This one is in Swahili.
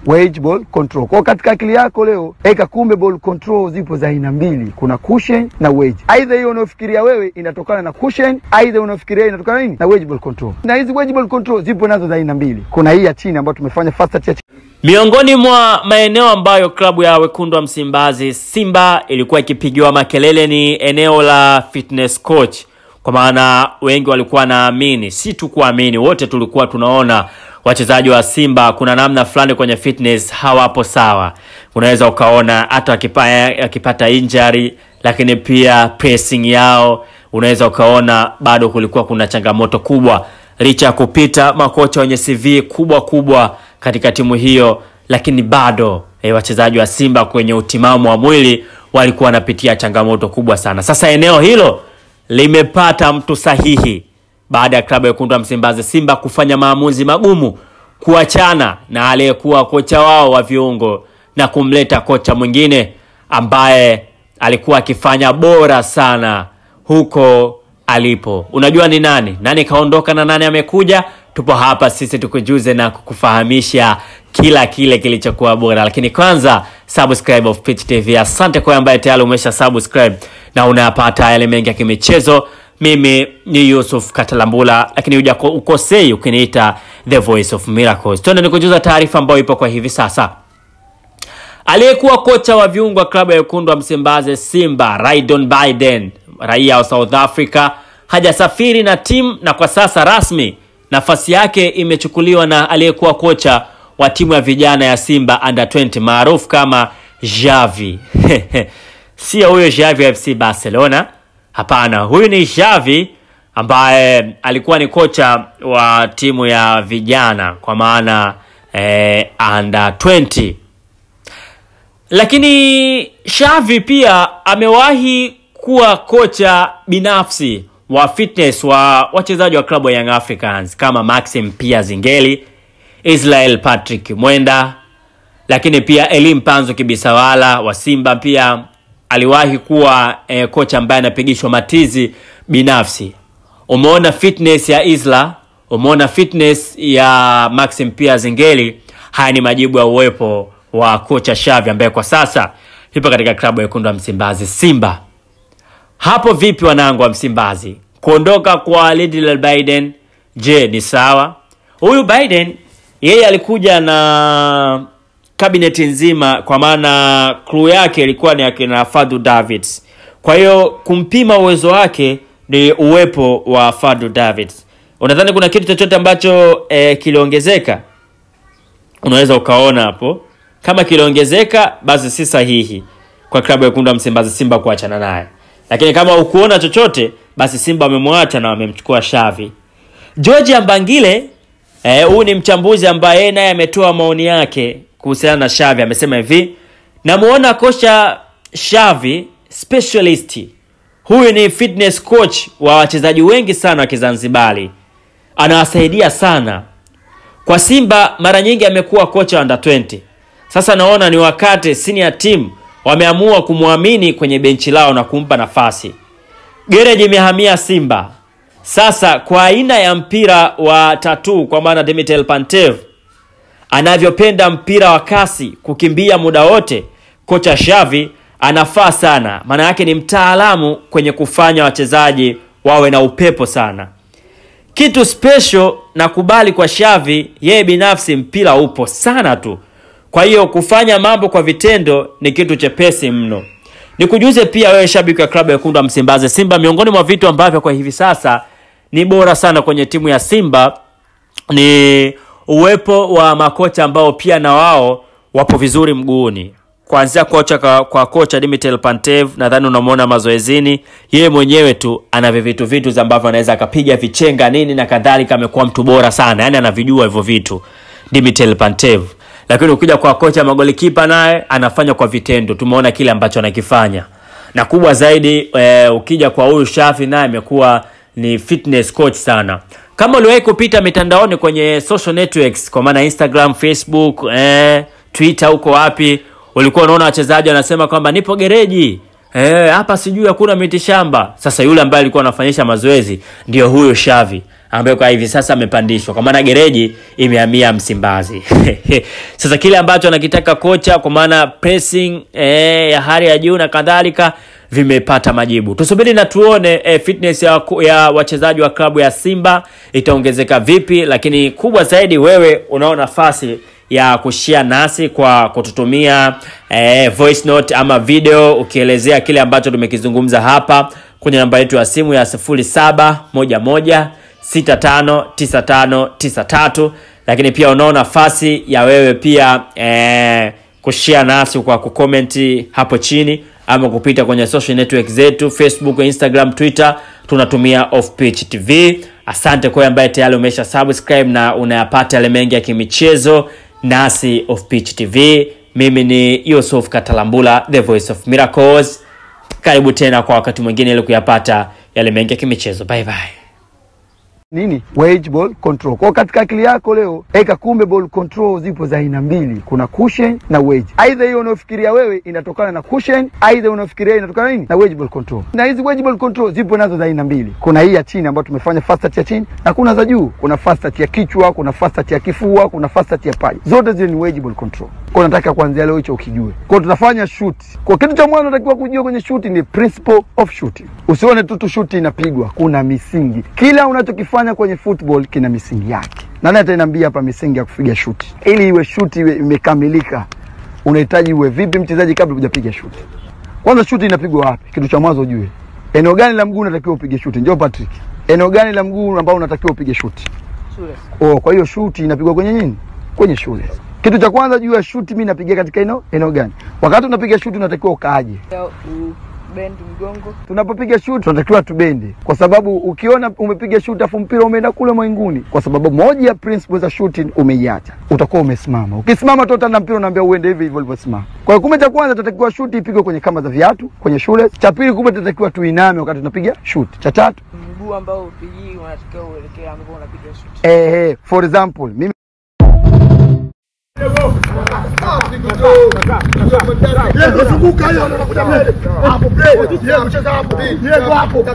Wedge ball control. Kwa katika akili yako leo, kumbe ball control zipo za aina mbili. Kuna cushion na wedge. Aidha hiyo unaofikiria wewe inatokana na cushion, aidha unafikiria inatokana nini? Na wedge ball control. Na hizi wedge ball control zipo nazo za aina mbili. Kuna hii ya chini ambayo tumefanya fast touch. Miongoni mwa maeneo ambayo klabu ya Wekundu wa Msimbazi Simba ilikuwa ikipigiwa makelele ni eneo la fitness coach. Kwa maana wengi walikuwa naamini, si tu kuamini, wote tulikuwa tunaona wachezaji wa Simba kuna namna fulani kwenye fitness hawapo sawa. Unaweza ukaona hata akipata injury, lakini pia pressing yao unaweza ukaona bado kulikuwa kuna changamoto kubwa. Licha kupita makocha wenye CV kubwa katika timu hiyo, lakini bado wachezaji wa Simba kwenye utimamu wa mwili walikuwa wanapitia changamoto kubwa sana. Sasa eneo hilo limepata mtu sahihi baada ya klabu ya Wekundu wa Msimbazi Simba kufanya maamuzi magumu, kuachana na aliyekuwa kocha wao wa viungo na kumleta kocha mwingine ambaye alikuwa akifanya bora sana huko alipo. Unajua ni nani? Nani kaondoka na nani amekuja? Tupo hapa sisi tukujuze na kukufahamisha kila kile kilichokuwa bora. Lakini kwanza subscribe of Pitch TV. Asante kwa ambaye tayari umesha subscribe na unapata yale mengi ya kimichezo. Mimi ni Yusuf Katalambula, lakini ukosei ukiniita The Voice of Miracles. Tuende nikujuza taarifa ambayo ipo kwa hivi sasa. Aliyekuwa kocha wa viungo wa klabu ya Wekundu wa Msimbazi Simba, Raydon Biden, raia wa South Africa, hajasafiri na timu na kwa sasa rasmi nafasi yake imechukuliwa na aliyekuwa kocha wa timu ya vijana ya Simba Under 20 maarufu kama Xavi. Sio huyo Xavi FC Barcelona. Hapana, huyu ni Xavi ambaye alikuwa ni kocha wa timu ya vijana kwa maana Under 20. Lakini Xavi pia amewahi kuwa kocha binafsi wa fitness wa wachezaji wa klabu ya Young Africans kama Maxim Pia Zingeli, Israel Patrick Mwenda, lakini pia Elim Panzo Kibisawala wa Simba pia aliwahi kuwa kocha ambaye anapigishwa matizi binafsi. Umeona fitness ya Isla, umeona fitness ya Maxim Pia Zingeli. Haya ni majibu ya uwepo wa kocha Xavi ambaye kwa sasa yupo katika klabu ya Wekundu wa Msimbazi Simba. Hapo vipi wanangu wa Msimbazi? Kuondoka kwa Raydon Biden, je, ni sawa? Huyu Biden yeye alikuja na cabinet nzima, kwa maana crew yake ilikuwa ni akina Fadlu Davids. Kwa hiyo kumpima uwezo wake ni uwepo wa Fadlu Davids. Unadhani kuna kitu chochote ambacho kiliongezeka? Unaweza ukaona hapo kama kiliongezeka basi si sahihi kwa klabu ya Wekundu wa Msimbazi Simba kuachana naye. Lakini kama ukuona chochote basi Simba wamemwacha na wamemchukua Xavi. George Ambangile, huyu ni mchambuzi ambaye naye ametoa maoni yake kuhusiana na Xavi. Amesema hivi: namuona kocha Xavi specialist. Huyu ni fitness coach wa wachezaji wengi sana wa Kizanzibari. Anawasaidia sana. Kwa Simba mara nyingi amekuwa kocha wa Under 20. Sasa naona ni wakati senior team wameamua kumwamini kwenye benchi lao na kumpa nafasi. Gereji imehamia Simba. Sasa kwa aina ya mpira wa tattoo, kwa maana Dimitri Pantev anavyopenda mpira wa kasi, kukimbia muda wote, kocha Xavi anafaa sana. Maana yake ni mtaalamu kwenye kufanya wachezaji wawe na upepo sana. Kitu special na kubali kwa Xavi, yeye binafsi mpira upo sana tu. Kwa hiyo kufanya mambo kwa vitendo ni kitu chepesi mno. Nikujuze pia wewe shabiki wa klabu ya Wekundu wa Msimbazi Simba, miongoni mwa vitu ambavyo kwa hivi sasa ni bora sana kwenye timu ya Simba ni uwepo wa makocha ambao pia na wao wapo vizuri mguuni. Kuanzia kwa kocha Dimitri Pantev, nadhani unamuona mazoezini, yeye mwenyewe tu ana vitu ambavyo anaweza akapiga vichenga nini na kadhalika. Amekuwa mtu bora sana, yani anavijua hivyo vitu Dimitri Pantev. Lakini ukija kwa kocha magolikipa naye anafanya kwa vitendo. Tumeona kile ambacho anakifanya. Na kubwa zaidi ukija kwa huyu Xavi naye amekuwa ni fitness coach sana. Kama uliwahi kupita mitandaoni kwenye social networks kwa maana Instagram, Facebook, Twitter huko wapi, ulikuwa unaona wachezaji wanasema kwamba nipo gereji. Hapa sijui hakuna miti shamba. Sasa yule ambaye alikuwa anafanyisha mazoezi ndio huyo Xavi ambaye kwa hivi sasa amepandishwa, kwa maana gereji imehamia Msimbazi. Sasa kile ambacho anakitaka kocha, kwa maana pressing ya hali ya juu na kadhalika, vimepata majibu. Tusubiri na tuone fitness ya wachezaji wa klabu ya Simba itaongezeka vipi, lakini kubwa zaidi, wewe unao nafasi ya kushare nasi kwa kututumia voice note ama video ukielezea kile ambacho tumekizungumza hapa kwenye namba yetu ya simu ya 0711659593. Lakini pia unao nafasi ya wewe pia kushare nasi kwa kucomment hapo chini ama kupita kwenye social network zetu Facebook, Instagram, Twitter, tunatumia Off Pitch TV. Asante kwa ambaye tayari umesha subscribe na unayapata yale mengi ya kimichezo nasi Off Pitch TV. Mimi ni Yusuf Katalambula, the voice of miracles. Karibu tena kwa wakati mwingine ili kuyapata yale mengi ya kimichezo. Bye bye. Nini? Wedge ball control. Kwa katika akili yako leo, kumbe ball control zipo za aina mbili. Kuna cushion na wedge. Aidha hiyo unayofikiria wewe inatokana na cushion, aidha unafikiria inatokana nini? Na wedge ball control. Na hizi wedge ball control zipo nazo za aina mbili. Kuna hii ya chini ambayo tumefanya fast touch ya chini, na kuna za juu. Kuna fast touch ya kichwa, kuna fast touch ya kifua, kuna fast touch ya paji. Zote zile ni wedge ball control. Kwa nataka kuanzia leo hicho ukijue. Kwa tunafanya shoot. Kwa kitu cha mwanzo unatakiwa kujua kwenye shoot ni principle of shooting. Usione tu shoot inapigwa, kuna misingi. Kila unachokifanya kwenye football kina misingi yake. Nani ataniambia hapa misingi ya kupiga shoot? Ili iwe shoot imekamilika, unahitaji uwe vipi mchezaji kabla hujapiga shoot? Kwanza shoot inapigwa wapi? Kitu cha mwanzo ujue. Eneo gani la mguu unatakiwa upige shoot? Njoo Patrick. Eneo gani la mguu ambao unatakiwa upige shoot? Shule. Kwa hiyo shoot inapigwa kwenye nini? Kwenye shule. Kitu cha kwanza jua shoot mimi napiga katika eneo gani? Wakati unapiga shoot unatakiwa ukaaje? Bend mgongo. Tunapopiga shoot tunatakiwa tubende, kwa sababu ukiona umepiga shoot afu mpira umeenda kule mwinguni, kwa sababu moja ya principles za shooting umeiacha, utakuwa umesimama. Ukisimama tu tena mpira unaambia uende hivi hivyo ulivyosimama. Kwa hiyo kumbe cha kwanza tunatakiwa shoot ipigwe kwenye kamba za viatu kwenye shule. Cha pili kumbe tunatakiwa tuiname wakati tunapiga shoot. Cha tatu mguu ambao upigi unatakiwa uelekee ambapo unapiga shoot. For example mimi zunguka hiyo unakuja mbele hapo play yeye mcheza hapo yeye hapo ruka